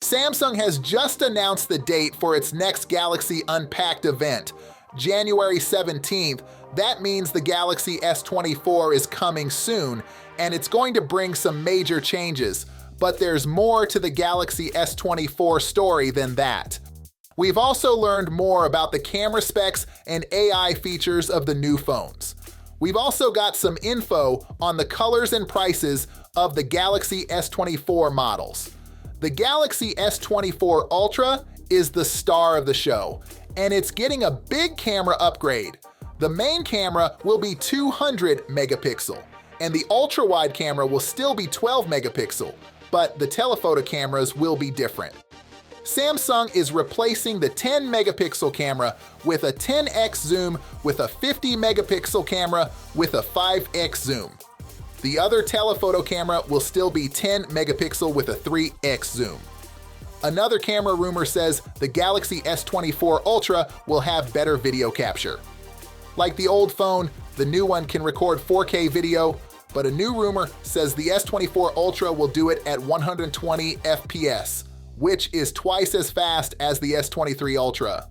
Samsung has just announced the date for its next Galaxy Unpacked event, January 17th. That means the Galaxy S24 is coming soon, and it's going to bring some major changes. But there's more to the Galaxy S24 story than that. We've also learned more about the camera specs and AI features of the new phones. We've also got some info on the colors and prices of the Galaxy S24 models. The Galaxy S24 Ultra is the star of the show, and it's getting a big camera upgrade. The main camera will be 200 megapixel, and the ultra-wide camera will still be 12 megapixel, but the telephoto cameras will be different. Samsung is replacing the 10 megapixel camera with a 10x zoom with a 50 megapixel camera with a 5x zoom. The other telephoto camera will still be 10 megapixel with a 3x zoom. Another camera rumor says the Galaxy S24 Ultra will have better video capture. Like the old phone, the new one can record 4K video, but a new rumor says the S24 Ultra will do it at 120 FPS, which is twice as fast as the S23 Ultra.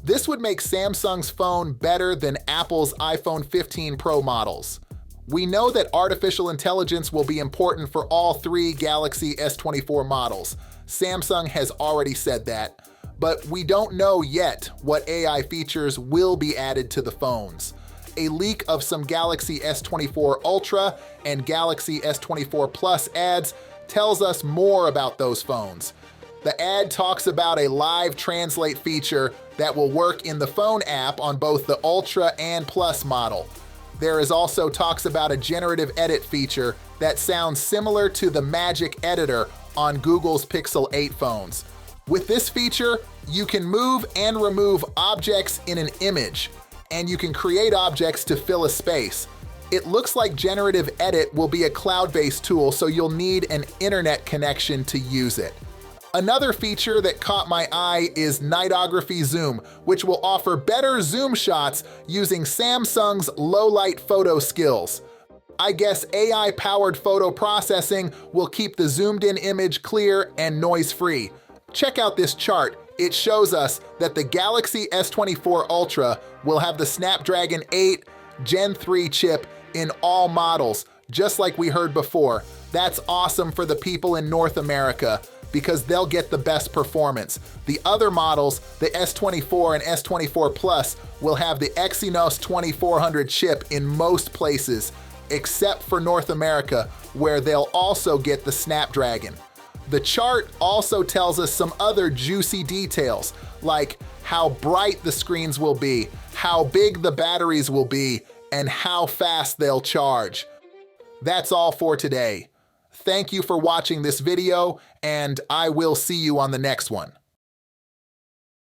This would make Samsung's phone better than Apple's iPhone 15 Pro models. We know that artificial intelligence will be important for all three Galaxy S24 models. Samsung has already said that, but we don't know yet what AI features will be added to the phones. A leak of some Galaxy S24 Ultra and Galaxy S24 Plus ads tells us more about those phones. The ad talks about a live translate feature that will work in the phone app on both the Ultra and Plus model. There is also talks about a generative edit feature that sounds similar to the Magic Editor on Google's Pixel 8 phones. With this feature, you can move and remove objects in an image, and you can create objects to fill a space. It looks like generative edit will be a cloud-based tool, so you'll need an internet connection to use it. Another feature that caught my eye is Nightography Zoom, which will offer better zoom shots using Samsung's low-light photo skills. I guess AI-powered photo processing will keep the zoomed-in image clear and noise-free. Check out this chart. It shows us that the Galaxy S24 Ultra will have the Snapdragon 8 Gen 3 chip in all models, just like we heard before. That's awesome for the people in North America, because they'll get the best performance. The other models, the S24 and S24 Plus, will have the Exynos 2400 chip in most places, except for North America, where they'll also get the Snapdragon. The chart also tells us some other juicy details, like how bright the screens will be, how big the batteries will be, and how fast they'll charge. That's all for today. Thank you for watching this video, and I will see you on the next one.